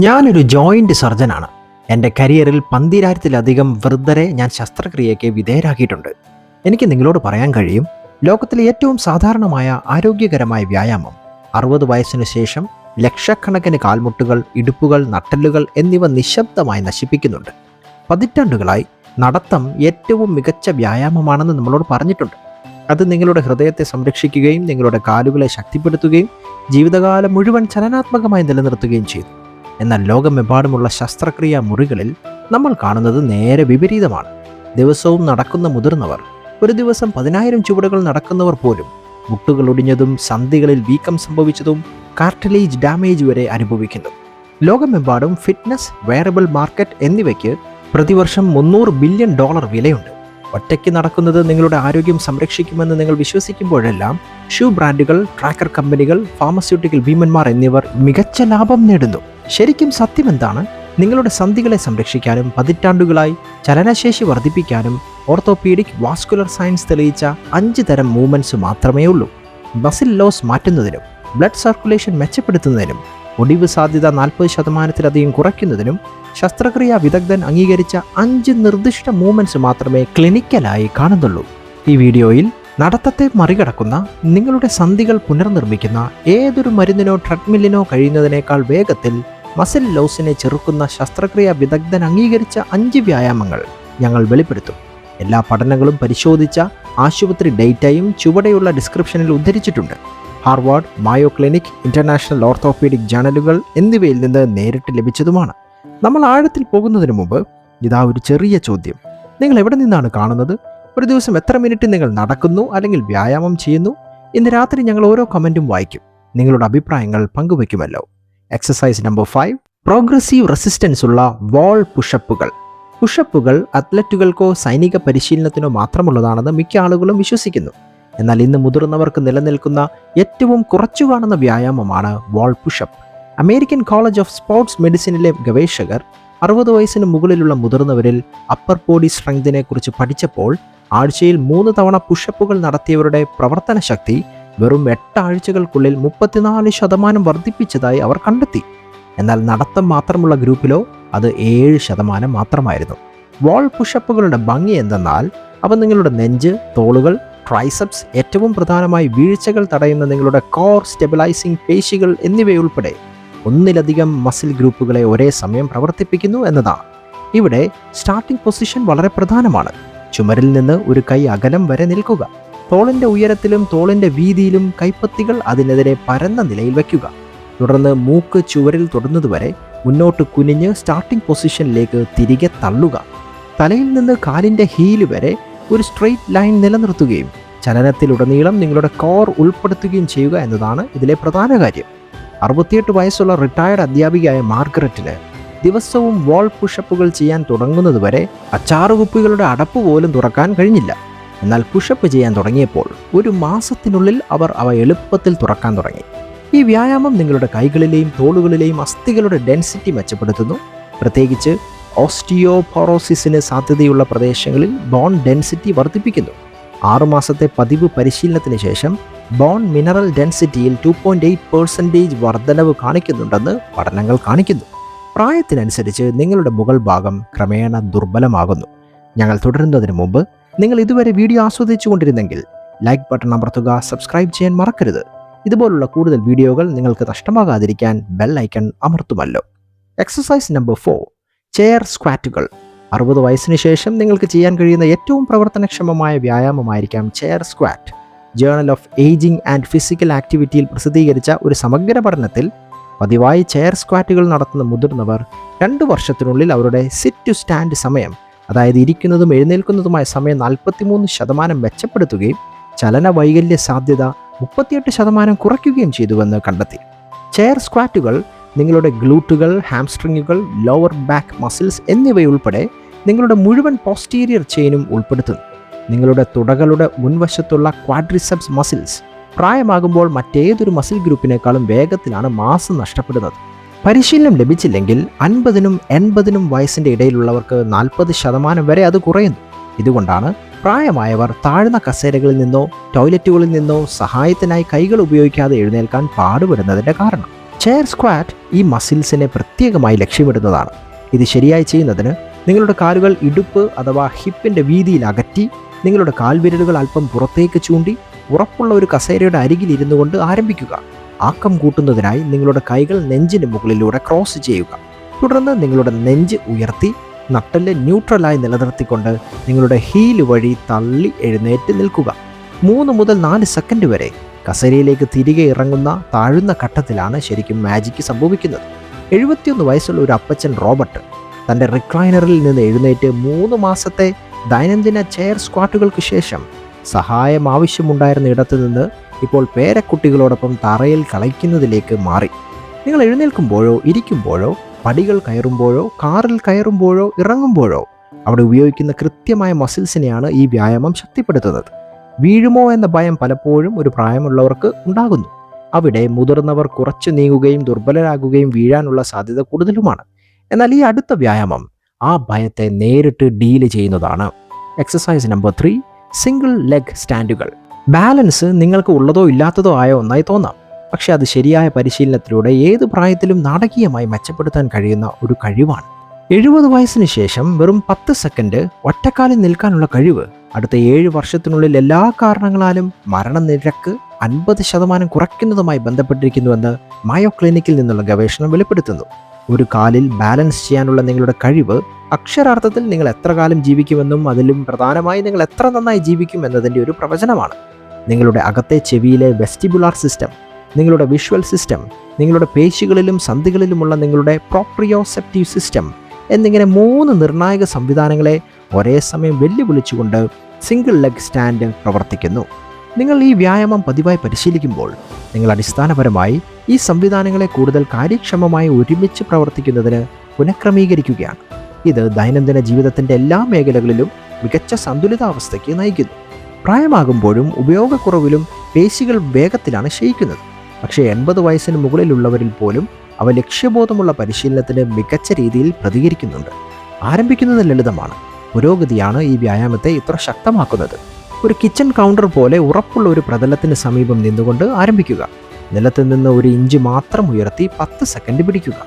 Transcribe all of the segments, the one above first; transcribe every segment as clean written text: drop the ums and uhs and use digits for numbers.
ഞാനൊരു ജോയിൻ്റ് സർജനാണ്. എൻ്റെ കരിയറിൽ 12,000-ലധികം വൃദ്ധരെ ഞാൻ ശസ്ത്രക്രിയയ്ക്ക് വിധേയരാക്കിയിട്ടുണ്ട്. എനിക്ക് നിങ്ങളോട് പറയാൻ കഴിയും, ലോകത്തിലെ ഏറ്റവും സാധാരണമായ ആരോഗ്യകരമായ വ്യായാമം 60 വയസ്സിനു ശേഷം ലക്ഷക്കണക്കിന് കാൽമുട്ടുകൾ, ഇടുപ്പുകൾ, നട്ടെല്ലുകൾ എന്നിവ നിശബ്ദമായി നശിപ്പിക്കുന്നുണ്ട്. പതിറ്റാണ്ടുകളായി നടത്തം ഏറ്റവും മികച്ച വ്യായാമമാണെന്ന് നമ്മളോട് പറഞ്ഞിട്ടുണ്ട്. അത് നിങ്ങളുടെ ഹൃദയത്തെ സംരക്ഷിക്കുകയും നിങ്ങളുടെ കാലുകളെ ശക്തിപ്പെടുത്തുകയും ജീവിതകാലം മുഴുവൻ ചലനാത്മകമായി നിലനിർത്തുകയും ചെയ്തു. എന്നാൽ ലോകമെമ്പാടുമുള്ള ശസ്ത്രക്രിയാ മുറികളിൽ നമ്മൾ കാണുന്നത് നേരെ വിപരീതമാണ്. ദിവസവും നടക്കുന്ന മുതിർന്നവർ, ഒരു ദിവസം 10,000 ചുവടുകൾ നടക്കുന്നവർ പോലും മുട്ടുകൾ ഒടിഞ്ഞതും സന്ധികളിൽ വീക്കം സംഭവിച്ചതും കാർട്ടിലേജ് ഡാമേജ് വരെ അനുഭവിക്കുന്നു. ലോകമെമ്പാടും ഫിറ്റ്നസ്, വെയറബിൾ മാർക്കറ്റ് എന്നിവയ്ക്ക് പ്രതിവർഷം $300 ബില്യൺ വിലയുണ്ട്. ഒറ്റയ്ക്ക് നടക്കുന്നത് നിങ്ങളുടെ ആരോഗ്യം സംരക്ഷിക്കുമെന്ന് നിങ്ങൾ വിശ്വസിക്കുമ്പോഴെല്ലാം ഷൂ ബ്രാൻഡുകൾ, ട്രാക്കർ കമ്പനികൾ, ഫാർമസ്യൂട്ടിക്കൽ ഭീമന്മാർ എന്നിവർ മികച്ച ലാഭം നേടുന്നു. ശരിക്കും സത്യം എന്താണ്? നിങ്ങളുടെ സന്ധികളെ സംരക്ഷിക്കാനും പതിറ്റാണ്ടുകളായി ചലനശേഷി വർദ്ധിപ്പിക്കാനും ഓർത്തോപീഡിക് വാസ്കുലർ സയൻസ് തെളിയിച്ച 5 തരം മൂവ്മെൻറ്റ്സ് മാത്രമേ ഉള്ളൂ. മസിൽ ലോസ് മാറ്റുന്നതിനും ബ്ലഡ് സർക്കുലേഷൻ മെച്ചപ്പെടുത്തുന്നതിനും ഒടിവ് സാധ്യത 40% കുറയ്ക്കുന്നതിനും ശസ്ത്രക്രിയാ വിദഗ്ധൻ അംഗീകരിച്ച 5 നിർദ്ദിഷ്ട മൂവ്മെൻറ്റ്സ് മാത്രമേ ക്ലിനിക്കലായി കാണുന്നുള്ളൂ. ഈ വീഡിയോയിൽ നടത്തത്തെ മറികടക്കുന്ന, നിങ്ങളുടെ സന്ധികൾ പുനർനിർമ്മിക്കുന്ന ഏതൊരു മരുന്നിനോ ട്രെഡ്മില്ലിനോ കഴിയുന്നതിനേക്കാൾ വേഗത്തിൽ മസിൽ ലോസിനെ ചെറുക്കുന്ന ശസ്ത്രക്രിയാ വിദഗ്ധൻ അംഗീകരിച്ച 5 വ്യായാമങ്ങൾ ഞങ്ങൾ വെളിപ്പെടുത്തും. എല്ലാ പഠനങ്ങളും പരിശോധിച്ച ആശുപത്രി ഡേറ്റയും ചുവടെയുള്ള ഡിസ്ക്രിപ്ഷനിൽ ഉദ്ധരിച്ചിട്ടുണ്ട്. ഹാർവാർഡ്, മായോ ക്ലിനിക്, ഇന്റർനാഷണൽ ഓർത്തോപീഡിക് ജേണലുകൾ എന്നിവയിൽ നിന്ന് നേരിട്ട് ലഭിച്ചതുമാണ്. നമ്മൾ ആഴത്തിൽ പോകുന്നതിന് മുമ്പ് ഇതാ ഒരു ചെറിയ ചോദ്യം. നിങ്ങൾ എവിടെ നിന്നാണ് കാണുന്നത്? ഒരു ദിവസം എത്ര മിനിറ്റ് നിങ്ങൾ നടക്കുന്നു അല്ലെങ്കിൽ വ്യായാമം ചെയ്യുന്നു? ഇന്ന് രാത്രി ഞങ്ങൾ ഓരോ കമൻറ്റും വായിക്കും. നിങ്ങളുടെ അഭിപ്രായങ്ങൾ പങ്കുവയ്ക്കുമല്ലോ. എക്സസൈസ് നമ്പർ 5, പ്രോഗ്രസീവ് റെസിസ്റ്റൻസ് ഉള്ള വാൾ പുഷപ്പുകൾ. പുഷപ്പുകൾ അത്ലറ്റുകൾക്കോ സൈനിക പരിശീലനത്തിനോ മാത്രമുള്ളതാണെന്ന് മിക്ക ആളുകളും വിശ്വസിക്കുന്നു. എന്നാൽ ഇന്ന് മുതിർന്നവർക്ക് നിലനിൽക്കുന്ന ഏറ്റവും കുറച്ചു കാണുന്ന വ്യായാമമാണ് wall pushup. American college of sports മെഡിസിനിലെ ഗവേഷകർ 60 വയസ്സിന് മുകളിലുള്ള മുതിർന്നവരിൽ അപ്പർ ബോഡി സ്ട്രെങ്തിനെ കുറിച്ച് പഠിച്ചപ്പോൾ ആഴ്ചയിൽ 3 തവണ പുഷപ്പുകൾ നടത്തിയവരുടെ പ്രവർത്തന ശക്തി വെറും 8 ആഴ്ചകൾക്കുള്ളിൽ 34% വർദ്ധിപ്പിച്ചതായി അവർ കണ്ടെത്തി. എന്നാൽ നടത്തം മാത്രമുള്ള ഗ്രൂപ്പിലോ അത് 7% മാത്രമായിരുന്നു. വാൾ പുഷപ്പുകളുടെ ഭംഗി എന്തെന്നാൽ അവ നിങ്ങളുടെ നെഞ്ച്, തോളുകൾ, ട്രൈസെപ്സ്, ഏറ്റവും പ്രധാനമായി വീഴ്ചകൾ തടയുന്ന നിങ്ങളുടെ കോർ സ്റ്റെബിലൈസിംഗ് പേശികൾ എന്നിവയുൾപ്പെടെ ഒന്നിലധികം മസിൽ ഗ്രൂപ്പുകളെ ഒരേ സമയം പ്രവർത്തിപ്പിക്കുന്നു എന്നതാണ്. ഇവിടെ സ്റ്റാർട്ടിംഗ് പൊസിഷൻ വളരെ പ്രധാനമാണ്. ചുമരിൽ നിന്ന് ഒരു കൈ അകലം വരെ നിൽക്കുക. തോളിൻ്റെ ഉയരത്തിലും തോളിൻ്റെ വീതിയിലും കൈപ്പത്തികൾ അതിനെതിരെ പരന്ന നിലയിൽ വയ്ക്കുക. തുടർന്ന് മൂക്ക് ചുവരിൽ തൊടുന്നതുവരെ മുന്നോട്ട് കുനിഞ്ഞ് സ്റ്റാർട്ടിംഗ് പൊസിഷനിലേക്ക് തിരികെ തള്ളുക. തലയിൽ നിന്ന് കാലിൻ്റെ ഹീല് വരെ ഒരു സ്ട്രെയിറ്റ് ലൈൻ നിലനിർത്തുകയും ചലനത്തിലുടനീളം നിങ്ങളുടെ കോർ ഉൾപ്പെടുത്തുകയും ചെയ്യുക എന്നതാണ് ഇതിലെ പ്രധാന കാര്യം. 68 വയസ്സുള്ള റിട്ടയർഡ് അധ്യാപികയായ മാർഗരറ്റിന് ദിവസവും വാൾ പുഷപ്പുകൾ ചെയ്യാൻ തുടങ്ങുന്നതുവരെ അച്ചാറുകുപ്പികളുടെ അടപ്പ് പോലും തുറക്കാൻ കഴിഞ്ഞില്ല. എന്നാൽ പുഷപ്പ് ചെയ്യാൻ തുടങ്ങിയപ്പോൾ 1 മാസത്തിനുള്ളിൽ അവർ അവ എളുപ്പത്തിൽ തുറക്കാൻ തുടങ്ങി. ഈ വ്യായാമം നിങ്ങളുടെ കൈകളിലെയും തോളുകളിലെയും അസ്ഥികളുടെ ഡെൻസിറ്റി മെച്ചപ്പെടുത്തുന്നു. പ്രത്യേകിച്ച് ഓസ്റ്റിയോപോറോസിസിന് സാധ്യതയുള്ള പ്രദേശങ്ങളിൽ ബോൺ ഡെൻസിറ്റി വർദ്ധിപ്പിക്കുന്നു. 6 മാസത്തെ പതിവ് പരിശീലനത്തിന് ശേഷം ബോൺ മിനറൽ ഡെൻസിറ്റിയിൽ 2.8% വർധനവ് കാണിക്കുന്നുണ്ടെന്ന് പഠനങ്ങൾ കാണിക്കുന്നു. പ്രായത്തിനനുസരിച്ച് നിങ്ങളുടെ മുകൾ ഭാഗം ക്രമേണ ദുർബലമാകുന്നു. ഞങ്ങൾ തുടരുന്നതിന് മുമ്പ് നിങ്ങൾ ഇതുവരെ വീഡിയോ ആസ്വദിച്ചു കൊണ്ടിരുന്നെങ്കിൽ ലൈക്ക് ബട്ടൺ അമർത്തുക, സബ്സ്ക്രൈബ് ചെയ്യാൻ മറക്കരുത്. ഇതുപോലുള്ള കൂടുതൽ വീഡിയോകൾ നിങ്ങൾക്ക് നഷ്ടമാകാതിരിക്കാൻ ബെൽ ഐക്കൺ അമർത്തുമല്ലോ. എക്സസൈസ് നമ്പർ 4, ചെയർ സ്ക്വാറ്റുകൾ. 60 വയസ്സിന് ശേഷം നിങ്ങൾക്ക് ചെയ്യാൻ കഴിയുന്ന ഏറ്റവും പ്രവർത്തനക്ഷമമായ വ്യായാമമായിരിക്കാം chair squat. Journal of ageing and physical ആക്ടിവിറ്റിയിൽ പ്രസിദ്ധീകരിച്ച ഒരു സമഗ്ര പഠനത്തിൽ പതിവായി ചെയർ സ്ക്വാറ്റുകൾ നടത്തുന്ന മുതിർന്നവർ 2 വർഷത്തിനുള്ളിൽ അവരുടെ സിറ്റ് ടു സ്റ്റാൻഡ് സമയം, അതായത് ഇരിക്കുന്നതും എഴുന്നേൽക്കുന്നതുമായ സമയം 43% മെച്ചപ്പെടുത്തുകയും ചലന വൈകല്യ സാധ്യത 38% കുറയ്ക്കുകയും ചെയ്തുവെന്ന് കണ്ടെത്തി. ചെയർ സ്ക്വാറ്റുകൾ നിങ്ങളുടെ ഗ്ലൂട്ടുകൾ, ഹാംസ്ട്രിങ്ങുകൾ, ലോവർ ബാക്ക് മസിൽസ് എന്നിവയുൾപ്പെടെ നിങ്ങളുടെ മുഴുവൻ പോസ്റ്റീരിയർ ചെയിനും ഉൾപ്പെടുത്തുന്നു. നിങ്ങളുടെ തുടകളുടെ മുൻവശത്തുള്ള ക്വാഡ്രിസെപ്സ് മസിൽസ് പ്രായമാകുമ്പോൾ മറ്റേതൊരു മസിൽ ഗ്രൂപ്പിനേക്കാളും വേഗത്തിലാണ് മാസ് നഷ്ടപ്പെടുന്നത്. പരിശീലനം ലഭിച്ചില്ലെങ്കിൽ 50നും 80നും വയസ്സിൻ്റെ ഇടയിലുള്ളവർക്ക് 40% വരെ അത് കുറയുന്നു. ഇതുകൊണ്ടാണ് പ്രായമായവർ താഴ്ന്ന കസേരകളിൽ നിന്നോ ടോയ്ലറ്റുകളിൽ നിന്നോ സഹായത്തിനായി കൈകൾ ഉപയോഗിക്കാതെ എഴുന്നേൽക്കാൻ പാടുപെടുന്നതിൻ്റെ കാരണം. ചെയർ സ്ക്വാറ്റ് ഈ മസിൽസിനെ പ്രത്യേകമായി ലക്ഷ്യമിടുന്നതാണ്. ഇത് ശരിയായി ചെയ്യുന്നതിന് നിങ്ങളുടെ കാലുകൾ ഇടുപ്പ് അഥവാ ഹിപ്പിൻ്റെ വീതിയിൽ അകറ്റി നിങ്ങളുടെ കാൽവിരലുകൾ അല്പം പുറത്തേക്ക് ചൂണ്ടി ഉറപ്പുള്ള ഒരു കസേരയുടെ അരികിൽ ഇരുന്നു കൊണ്ട് ആരംഭിക്കുക. ആക്കം കൂട്ടുന്നതിനായി നിങ്ങളുടെ കൈകൾ നെഞ്ചിന് മുകളിലൂടെ ക്രോസ് ചെയ്യുക. തുടർന്ന് നിങ്ങളുടെ നെഞ്ച് ഉയർത്തി നട്ടെല്ല് ന്യൂട്രലായി നിലനിർത്തിക്കൊണ്ട് നിങ്ങളുടെ ഹീല് വഴി തള്ളി എഴുന്നേറ്റ് നിൽക്കുക. 3 മുതൽ 4 സെക്കൻഡ് വരെ കസേരയിലേക്ക് തിരികെ ഇറങ്ങുന്ന താഴുന്ന ഘട്ടത്തിലാണ് ശരിക്കും മാജിക്ക് സംഭവിക്കുന്നത്. 71 വയസ്സുള്ള ഒരു അപ്പച്ചൻ റോബർട്ട് തൻ്റെ റിക്ലൈനറിൽ നിന്ന് എഴുന്നേറ്റ് 3 മാസത്തെ ദൈനംദിന ചെയർ സ്ക്വാറ്റുകൾക്ക് ശേഷം സഹായം ആവശ്യമുണ്ടായിരുന്ന ഇടത്തു നിന്ന് ഇപ്പോൾ പേരക്കുട്ടികളോടൊപ്പം തറയിൽ കളിക്കുന്നതിലേക്ക് മാറി. നിങ്ങൾ എഴുന്നേൽക്കുമ്പോഴോ ഇരിക്കുമ്പോഴോ പടികൾ കയറുമ്പോഴോ കാറിൽ കയറുമ്പോഴോ ഇറങ്ങുമ്പോഴോ അവിടെ ഉപയോഗിക്കുന്ന കൃത്യമായ മസിൽസിനെയാണ് ഈ വ്യായാമം ശക്തിപ്പെടുത്തുന്നത്. വീഴുമോ എന്ന ഭയം പലപ്പോഴും ഒരു പ്രായമുള്ളവർക്ക് ഉണ്ടാകുന്നു. അവിടെ മുതിർന്നവർ കുറച്ച് നീങ്ങുകയും ദുർബലരാകുകയും വീഴാനുള്ള സാധ്യത കൂടുതലുമാണ്. എന്നാൽ ഈ അടുത്ത വ്യായാമം ആ ഭയത്തെ നേരിട്ട് ഡീല് ചെയ്യുന്നതാണ്. എക്സസൈസ് നമ്പർ 3, സിംഗിൾ ലെഗ് സ്റ്റാൻഡുകൾ. ബാലൻസ് നിങ്ങൾക്ക് ഉള്ളതോ ഇല്ലാത്തതോ ആയ ഒന്നായി തോന്നാം. പക്ഷെ അത് ശരിയായ പരിശീലനത്തിലൂടെ ഏത് പ്രായത്തിലും നാടകീയമായി മെച്ചപ്പെടുത്താൻ കഴിയുന്ന ഒരു കഴിവാണ്. 70 വയസ്സിന് ശേഷം വെറും 10 സെക്കൻഡ് ഒറ്റക്കാലിൽ നിൽക്കാനുള്ള കഴിവ് അടുത്ത 7 വർഷത്തിനുള്ളിൽ എല്ലാ കാരണങ്ങളാലും മരണനിരക്ക് 50% കുറയ്ക്കുന്നതുമായി ബന്ധപ്പെട്ടിരിക്കുന്നുവെന്ന് മായോ ക്ലിനിക്കിൽ നിന്നുള്ള ഗവേഷണം വെളിപ്പെടുത്തുന്നു. ഒരു കാലിൽ ബാലൻസ് ചെയ്യാനുള്ള നിങ്ങളുടെ കഴിവ് അക്ഷരാർത്ഥത്തിൽ നിങ്ങൾ എത്ര കാലം ജീവിക്കുമെന്നും അതിലും പ്രധാനമായി നിങ്ങൾ എത്ര നന്നായി ജീവിക്കും എന്നതിൻ്റെ ഒരു പ്രവചനമാണ്. നിങ്ങളുടെ അകത്തെ ചെവിയിലെ വെസ്റ്റിബുലാർ സിസ്റ്റം, നിങ്ങളുടെ വിഷ്വൽ സിസ്റ്റം, നിങ്ങളുടെ പേശികളിലും സന്ധികളിലുമുള്ള നിങ്ങളുടെ പ്രോപ്രിയോസെപ്റ്റീവ് സിസ്റ്റം എന്നിങ്ങനെ 3 നിർണായക സംവിധാനങ്ങളെ ഒരേ സമയം വെല്ലുവിളിച്ചുകൊണ്ട് സിംഗിൾ ലെഗ് സ്റ്റാൻഡ് പ്രവർത്തിക്കുന്നു. നിങ്ങൾ ഈ വ്യായാമം പതിവായി പരിശീലിക്കുമ്പോൾ നിങ്ങൾ അടിസ്ഥാനപരമായി ഈ സംവിധാനങ്ങളെ കൂടുതൽ കാര്യക്ഷമമായി ഒരുമിച്ച് പ്രവർത്തിക്കുന്നതിന് പുനഃക്രമീകരിക്കുകയാണ്. ഇത് ദൈനംദിന ജീവിതത്തിൻ്റെ എല്ലാ മേഖലകളിലും മികച്ച സന്തുലിതാവസ്ഥയ്ക്ക് നയിക്കുന്നു. പ്രായമാകുമ്പോഴും ഉപയോഗക്കുറവിലും പേശികൾ വേഗത്തിലാണ് ക്ഷയിക്കുന്നത്. പക്ഷേ 80 വയസ്സിന് മുകളിലുള്ളവരിൽ പോലും അവ ലക്ഷ്യബോധമുള്ള പരിശീലനത്തിന് മികച്ച രീതിയിൽ പ്രതികരിക്കുന്നുണ്ട്. ആരംഭിക്കുന്നത് ലളിതമാണ്. പുരോഗതിയാണ് ഈ വ്യായാമത്തെ ഇത്ര ശക്തമാക്കുന്നത്. ഒരു കിച്ചൺ കൗണ്ടർ പോലെ ഉറപ്പുള്ള ഒരു പ്രതലത്തിന് സമീപം നിന്നുകൊണ്ട് ആരംഭിക്കുക. നിലത്ത് നിന്ന് 1 ഇഞ്ച് മാത്രം ഉയർത്തി 10 സെക്കൻഡ് പിടിക്കുക.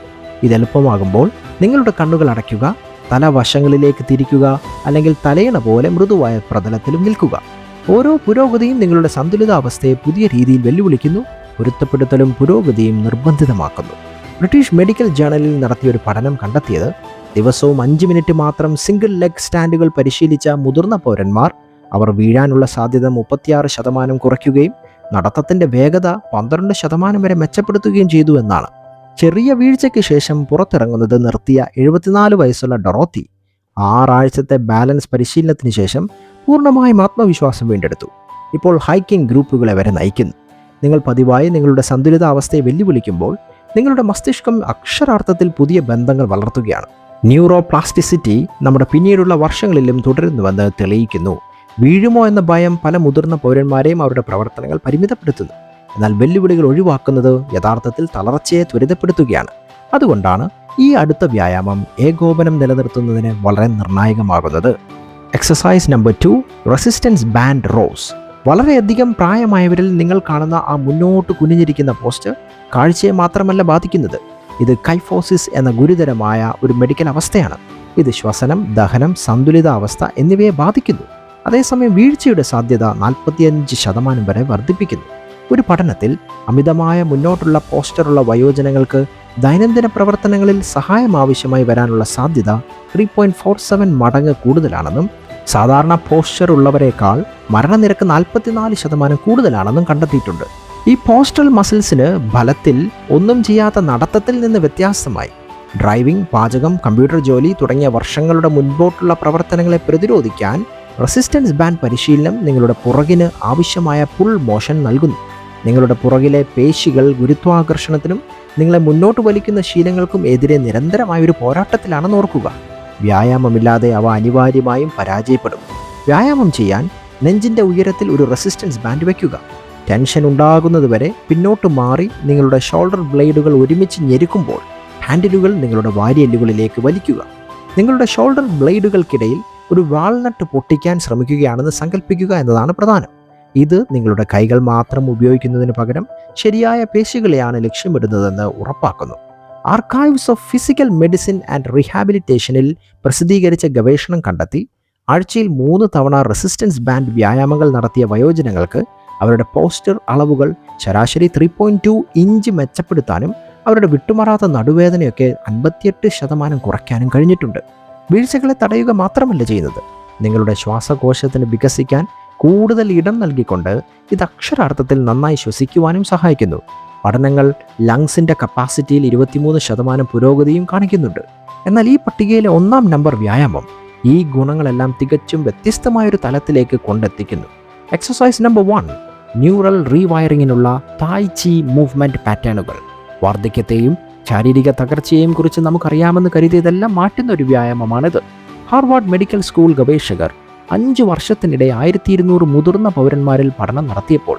ഇത് എളുപ്പമാകുമ്പോൾ നിങ്ങളുടെ കണ്ണുകൾ അടയ്ക്കുക, തല വശങ്ങളിലേക്ക് തിരിക്കുക, അല്ലെങ്കിൽ തലയിണ പോലെ മൃദുവായ പ്രതലത്തിലും നിൽക്കുക. ഓരോ പുരോഗതിയും നിങ്ങളുടെ സന്തുലിതാവസ്ഥയെ പുതിയ രീതിയിൽ വെല്ലുവിളിക്കുന്നു. പൊരുത്തപ്പെടുത്തലും പുരോഗതിയും നിർബന്ധിതമാക്കുന്നു. ബ്രിട്ടീഷ് മെഡിക്കൽ ജേണലിൽ നടത്തിയ ഒരു പഠനം കണ്ടെത്തിയത് ദിവസവും 5 മിനിറ്റ് മാത്രം സിംഗിൾ ലെഗ് സ്റ്റാൻഡുകൾ പരിശീലിച്ച മുതിർന്ന പൗരന്മാർ അവർ വീഴാനുള്ള സാധ്യത 36% കുറയ്ക്കുകയും നടത്തത്തിൻ്റെ വേഗത 12% വരെ മെച്ചപ്പെടുത്തുകയും ചെയ്തു എന്നാണ്. ചെറിയ വീഴ്ചയ്ക്ക് ശേഷം പുറത്തിറങ്ങുന്നത് നിർത്തിയ 74 വയസ്സുള്ള ഡൊറോത്തി 6 ആഴ്ചത്തെ ബാലൻസ് പരിശീലനത്തിന് ശേഷം പൂർണ്ണമായും ആത്മവിശ്വാസം വീണ്ടെടുത്തു. ഇപ്പോൾ ഹൈക്കിംഗ് ഗ്രൂപ്പുകളെ വരെ നയിക്കുന്നു. നിങ്ങൾ പതിവായി നിങ്ങളുടെ സന്തുലിതാവസ്ഥയെ വെല്ലുവിളിക്കുമ്പോൾ നിങ്ങളുടെ മസ്തിഷ്കം അക്ഷരാർത്ഥത്തിൽ പുതിയ ബന്ധങ്ങൾ വളർത്തുകയാണ്. ന്യൂറോപ്ലാസ്റ്റിസിറ്റി നമ്മുടെ പിന്നീടുള്ള വർഷങ്ങളിലും തുടരുന്നുവെന്ന് തെളിയിക്കുന്നു. വീഴുമോ എന്ന ഭയം പല മുതിർന്ന പൗരന്മാരെയും അവരുടെ പ്രവർത്തനങ്ങൾ പരിമിതപ്പെടുത്തുന്നു. എന്നാൽ വെല്ലുവിളികൾ ഒഴിവാക്കുന്നത് യഥാർത്ഥത്തിൽ തളർച്ചയെ ത്വരിതപ്പെടുത്തുകയാണ്. അതുകൊണ്ടാണ് ഈ അടുത്ത വ്യായാമം ഏകോപനം നിലനിർത്തുന്നതിന് വളരെ നിർണായകമാകുന്നത്. Exercise number 2, resistance band rows. വളരെയധികം പ്രായമായവരിൽ നിങ്ങൾ കാണുന്ന ആ മുന്നോട്ട് കുനിഞ്ഞിരിക്കുന്ന പോസ്റ്റ് കാഴ്ചയെ മാത്രമല്ല ബാധിക്കുന്നത്. ഇത് കൈഫോസിസ് എന്ന ഗുരുതരമായ ഒരു മെഡിക്കൽ അവസ്ഥയാണ്. ഇത് ശ്വസനം, ദഹനം, സന്തുലിതാവസ്ഥ എന്നിവയെ ബാധിക്കുന്നു. അതേസമയം വീഴ്ചയുടെ സാധ്യത 45% വരെ വർദ്ധിപ്പിക്കുന്നു. ഒരു പഠനത്തിൽ അമിതമായ മുന്നോട്ടുള്ള പോസ്റ്ററുള്ള വയോജനങ്ങൾക്ക് ദൈനംദിന പ്രവർത്തനങ്ങളിൽ സഹായം ആവശ്യമായി വരാനുള്ള സാധ്യത 3.47 മടങ്ങ് കൂടുതലാണെന്നും സാധാരണ പോസ്റ്റർ ഉള്ളവരെക്കാൾ മരണനിരക്ക് 44% കൂടുതലാണെന്നും കണ്ടെത്തിയിട്ടുണ്ട്. ഈ പോസ്റ്ററൽ മസിൽസിന് ഫലത്തിൽ ഒന്നും ചെയ്യാത്ത നടത്തത്തിൽ നിന്ന് വ്യത്യാസമായി ഡ്രൈവിംഗ്, പാചകം, കമ്പ്യൂട്ടർ ജോലി തുടങ്ങിയ വർഷങ്ങളുടെ മുൻപോട്ടുള്ള പ്രവർത്തനങ്ങളെ പ്രതിരോധിക്കാൻ റെസിസ്റ്റൻസ് ബാൻഡ് പരിശീലനം നിങ്ങളുടെ പുറകിന് ആവശ്യമായ പുൾ മോഷൻ നൽകുന്നു. നിങ്ങളുടെ പുറകിലെ പേശികൾ ഗുരുത്വാകർഷണത്തിനും നിങ്ങളെ മുന്നോട്ട് വലിക്കുന്ന ശീലങ്ങൾക്കും എതിരെ നിരന്തരമായ ഒരു പോരാട്ടത്തിലാണെന്ന് ഓർക്കുക. വ്യായാമമില്ലാതെ അവ അനിവാര്യമായും പരാജയപ്പെടും. വ്യായാമം ചെയ്യാൻ നെഞ്ചിൻ്റെ ഉയരത്തിൽ ഒരു റെസിസ്റ്റൻസ് ബാൻഡ് വയ്ക്കുക. ടെൻഷൻ ഉണ്ടാകുന്നതുവരെ പിന്നോട്ട് മാറി നിങ്ങളുടെ ഷോൾഡർ ബ്ലേഡുകൾ ഒരുമിച്ച് ഞെരുക്കുമ്പോൾ ഹാൻഡിലുകൾ നിങ്ങളുടെ വാരിയെല്ലുകളിലേക്ക് വലിക്കുക. നിങ്ങളുടെ ഷോൾഡർ ബ്ലേഡുകൾക്കിടയിൽ ഒരു വാൾനട്ട് പൊട്ടിക്കാൻ ശ്രമിക്കുകയാണെന്ന് സങ്കല്പിക്കുക എന്നതാണ് പ്രധാനം. ഇത് നിങ്ങളുടെ കൈകൾ മാത്രം ഉപയോഗിക്കുന്നതിന് പകരം ശരിയായ പേശികളെയാണ് ലക്ഷ്യമിടുന്നതെന്ന് ഉറപ്പാക്കുന്നു. Archives of physical medicine and റീഹാബിലിറ്റേഷനിൽ പ്രസിദ്ധീകരിച്ച ഗവേഷണം കണ്ടെത്തി ആഴ്ചയിൽ 3 തവണ റെസിസ്റ്റൻസ് ബാൻഡ് വ്യായാമങ്ങൾ നടത്തിയ വയോജനങ്ങൾക്ക് അവരുടെ പോസ്റ്റർ അളവുകൾ ശരാശരി 3.2 ഇഞ്ച് മെച്ചപ്പെടുത്താനും അവരുടെ വിട്ടുമാറാത്ത നടുവേദനയൊക്കെ 58% കുറയ്ക്കാനും കഴിഞ്ഞിട്ടുണ്ട്. വീഴ്ചകളെ തടയുക മാത്രമല്ല ചെയ്യുന്നത്, നിങ്ങളുടെ ശ്വാസകോശത്തിന് വികസിക്കാൻ കൂടുതൽ ഇടം നൽകിക്കൊണ്ട് ഇത് അക്ഷരാർത്ഥത്തിൽ നന്നായി ശ്വസിക്കുവാനും സഹായിക്കുന്നു. പഠനങ്ങൾ ലങ്സിൻ്റെ കപ്പാസിറ്റിയിൽ 23% പുരോഗതിയും കാണിക്കുന്നുണ്ട്. എന്നാൽ ഈ പട്ടികയിലെ 1-ാം നമ്പർ വ്യായാമം ഈ ഗുണങ്ങളെല്ലാം തികച്ചും വ്യത്യസ്തമായൊരു തലത്തിലേക്ക് കൊണ്ടെത്തിക്കുന്നു. എക്സസൈസ് നമ്പർ 1, ന്യൂറൽ റീവയറിങ്ങിനുള്ള തായ് ചി മൂവ്മെൻറ്റ് പാറ്റേണുകൾ. വാർദ്ധക്യത്തെയും ശാരീരിക തകർച്ചയെയും കുറിച്ച് നമുക്കറിയാമെന്ന് കരുതിയതെല്ലാം മാറ്റുന്ന ഒരു വ്യായാമമാണിത്. ഹാർവാർഡ് മെഡിക്കൽ സ്കൂൾ ഗവേഷകർ 5 വർഷത്തിനിടെ 1200 മുതിർന്ന പൗരന്മാരിൽ പഠനം നടത്തിയപ്പോൾ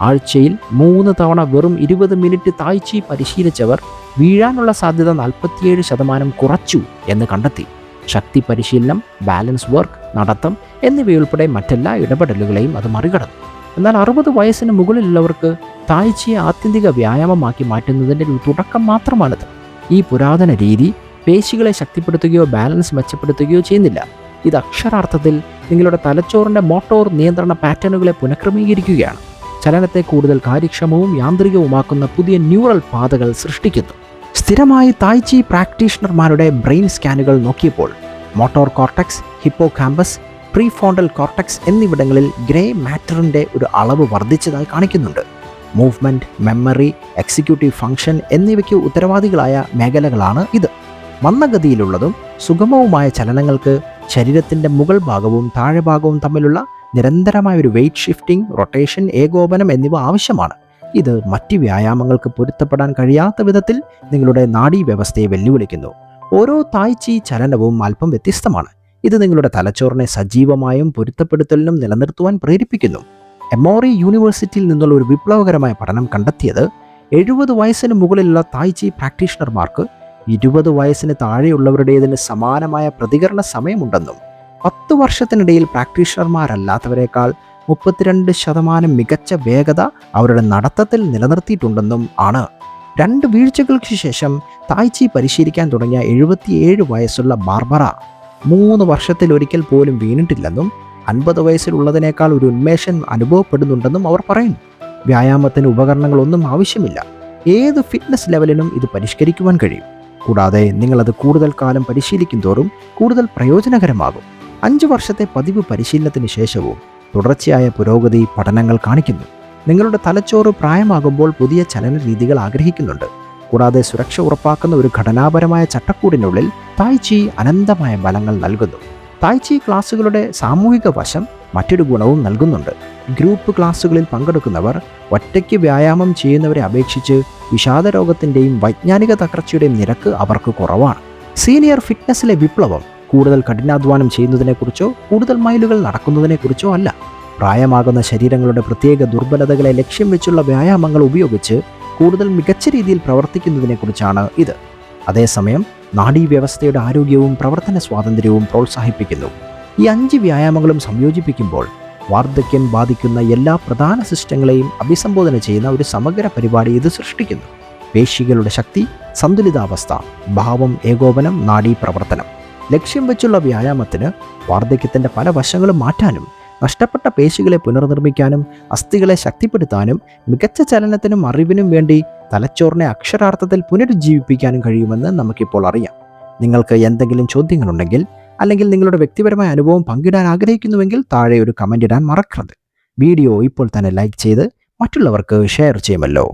ആഴ്ചയിൽ 3 തവണ വെറും 20 മിനിറ്റ് തായ് ചി പരിശീലിച്ചവർ വീഴാനുള്ള സാധ്യത 47% കുറച്ചു എന്ന് കണ്ടെത്തി. ശക്തി പരിശീലനം, ബാലൻസ് വർക്ക്, നടത്തം എന്നിവയുൾപ്പെടെ മറ്റെല്ലാ ഇടപെടലുകളെയും അത് മറികടന്നു. എന്നാൽ 60 വയസ്സിന് മുകളിലുള്ളവർക്ക് തായ് ചിയെ ആത്യന്തിക വ്യായാമമാക്കി മാറ്റുന്നതിൻ്റെ ഒരു തുടക്കം മാത്രമാണിത്. ഈ പുരാതന രീതി പേശികളെ ശക്തിപ്പെടുത്തുകയോ ബാലൻസ് മെച്ചപ്പെടുത്തുകയോ ചെയ്യുന്നില്ല. ഇത് അക്ഷരാർത്ഥത്തിൽ നിങ്ങളുടെ തലച്ചോറിൻ്റെ മോട്ടോർ നിയന്ത്രണ പാറ്റേണുകളെ പുനഃക്രമീകരിക്കുകയാണ്. ചലനത്തെ കൂടുതൽ കാര്യക്ഷമവും യാന്ത്രികവുമാക്കുന്ന പുതിയ ന്യൂറൽ പാതകൾ സൃഷ്ടിക്കുന്നു. സ്ഥിരമായി തായ് ചി പ്രാക്ടീഷണർമാരുടെ ബ്രെയിൻ സ്കാനുകൾ നോക്കിയപ്പോൾ motor cortex, hippocampus, prefrontal cortex എന്നിവിടങ്ങളിൽ ഗ്രേ മാറ്ററിൻ്റെ ഒരു അളവ് വർദ്ധിച്ചതായി കാണിക്കുന്നുണ്ട്. മൂവ്മെൻറ്റ്, മെമ്മറി, എക്സിക്യൂട്ടീവ് ഫംഗ്ഷൻ എന്നിവയ്ക്ക് ഉത്തരവാദികളായ മേഖലകളാണ് ഇത്. മന്ദഗതിയിലുള്ളതും സുഗമവുമായ ചലനങ്ങൾക്ക് ശരീരത്തിൻ്റെ മുകൾ ഭാഗവും താഴെ ഭാഗവും തമ്മിലുള്ള നിരന്തരമായ ഒരു വെയ്റ്റ് ഷിഫ്റ്റിംഗ്, റൊട്ടേഷൻ, ഏകോപനം എന്നിവ ആവശ്യമാണ്. ഇത് മറ്റ് വ്യായാമങ്ങൾക്ക് പൊരുത്തപ്പെടാൻ കഴിയാത്ത വിധത്തിൽ നിങ്ങളുടെ നാഡീവ്യവസ്ഥയെ വെല്ലുവിളിക്കുന്നു. ഓരോ തായ് ചി ചലനവും അല്പം വ്യത്യസ്തമാണ്. ഇത് നിങ്ങളുടെ തലച്ചോറിനെ സജീവമായും പൊരുത്തപ്പെടുത്തലിനും നിലനിർത്തുവാൻ പ്രേരിപ്പിക്കുന്നു. എമോറി യൂണിവേഴ്സിറ്റിയിൽ നിന്നുള്ള ഒരു വിപ്ലവകരമായ പഠനം കണ്ടെത്തിയത് 70 വയസ്സിന് മുകളിലുള്ള തായ് ചി പ്രാക്ടീഷണർമാർക്ക് 20 വയസ്സിന് താഴെയുള്ളവരുടേതിന് സമാനമായ പ്രതികരണ സമയമുണ്ടെന്നും 10 വർഷത്തിനിടയിൽ പ്രാക്ടീഷണർമാരല്ലാത്തവരെക്കാൾ 32% മികച്ച വേഗത അവരുടെ നടത്തത്തിൽ നിലനിർത്തിയിട്ടുണ്ടെന്നും ആണ്. 2 വീഴ്ചകൾക്ക് ശേഷം തായ് ചി പരിശീലിക്കാൻ തുടങ്ങിയ 77 വയസ്സുള്ള ബാർബറ 3 വർഷത്തിലൊരിക്കൽ പോലും വീണിട്ടില്ലെന്നും 50 വയസ്സിലുള്ളതിനേക്കാൾ ഒരു ഉന്മേഷം അനുഭവപ്പെടുന്നുണ്ടെന്നും അവർ പറയുന്നു. വ്യായാമത്തിന് ഉപകരണങ്ങളൊന്നും ആവശ്യമില്ല. ഏത് ഫിറ്റ്നസ് ലെവലിനും ഇത് പരിഷ്കരിക്കുവാൻ കഴിയും. കൂടാതെ നിങ്ങളത് കൂടുതൽ കാലം പരിശീലിക്കും തോറും കൂടുതൽ പ്രയോജനകരമാകും. 5 വർഷത്തെ പതിവ് പരിശീലനത്തിന് ശേഷവും തുടർച്ചയായ പുരോഗതി പഠനങ്ങൾ കാണിക്കുന്നു. നിങ്ങളുടെ തലച്ചോറ് പ്രായമാകുമ്പോൾ പുതിയ ചലന രീതികൾ ആഗ്രഹിക്കുന്നുണ്ട്. കൂടാതെ സുരക്ഷ ഉറപ്പാക്കുന്ന ഒരു ഘടനാപരമായ ചട്ടക്കൂടിനുള്ളിൽ തായ് ചി അനന്തമായ ബലങ്ങൾ നൽകുന്നു. തായ് ചി ക്ലാസുകളുടെ സാമൂഹിക വശം മറ്റൊരു ഗുണവും നൽകുന്നുണ്ട്. ഗ്രൂപ്പ് ക്ലാസുകളിൽ പങ്കെടുക്കുന്നവർ ഒറ്റയ്ക്ക് വ്യായാമം ചെയ്യുന്നവരെ അപേക്ഷിച്ച് വിഷാദരോഗത്തിൻ്റെയും വൈജ്ഞാനിക തകർച്ചയുടെയും നിരക്ക് അവർക്ക് കുറവാണ്. സീനിയർ ഫിറ്റ്നസ്സിലെ വിപ്ലവം കൂടുതൽ കഠിനാധ്വാനം ചെയ്യുന്നതിനെക്കുറിച്ചോ കൂടുതൽ മൈലുകൾ നടക്കുന്നതിനെക്കുറിച്ചോ അല്ല. പ്രായമാകുന്ന ശരീരങ്ങളുടെ പ്രത്യേക ദുർബലതകളെ ലക്ഷ്യം വെച്ചുള്ള വ്യായാമങ്ങൾ ഉപയോഗിച്ച് കൂടുതൽ മികച്ച രീതിയിൽ പ്രവർത്തിക്കുന്നതിനെക്കുറിച്ചാണ് ഇത്. അതേസമയം നാഡീവ്യവസ്ഥയുടെ ആരോഗ്യവും പ്രവർത്തന സ്വാതന്ത്ര്യവും പ്രോത്സാഹിപ്പിക്കുന്നു. ഈ 5 വ്യായാമങ്ങളും സംയോജിപ്പിക്കുമ്പോൾ വാർദ്ധക്യം ബാധിക്കുന്ന എല്ലാ പ്രധാന സിസ്റ്റങ്ങളെയും അഭിസംബോധന ചെയ്യുന്ന ഒരു സമഗ്ര പരിപാടി ഇത് സൃഷ്ടിക്കുന്നു. പേശികളുടെ ശക്തി, സന്തുലിതാവസ്ഥ, ഭാവം, ഏകോപനം, നാഡീപ്രവർത്തനം. ലക്ഷ്യം വെച്ചുള്ള വ്യായാമത്തിന് വാർദ്ധക്യത്തിൻ്റെ പല വശങ്ങളും മാറ്റാനും നഷ്ടപ്പെട്ട പേശികളെ പുനർനിർമ്മിക്കാനും അസ്ഥികളെ ശക്തിപ്പെടുത്താനും മികച്ച ചലനത്തിനും അറിവിനും വേണ്ടി തലച്ചോറിനെ അക്ഷരാർത്ഥത്തിൽ പുനരുജ്ജീവിപ്പിക്കാനും കഴിയുമെന്ന് നമുക്കിപ്പോൾ അറിയാം. നിങ്ങൾക്ക് എന്തെങ്കിലും ചോദ്യങ്ങളുണ്ടെങ്കിൽ അല്ലെങ്കിൽ നിങ്ങളുടെ വ്യക്തിപരമായ അനുഭവം പങ്കിടാൻ ആഗ്രഹിക്കുന്നുവെങ്കിൽ താഴെ ഒരു കമൻ്റ് ഇടാൻ മറക്കരുത്. വീഡിയോ ഇപ്പോൾ തന്നെ ലൈക്ക് ചെയ്ത് മറ്റുള്ളവർക്ക് ഷെയർ ചെയ്യുമല്ലോ.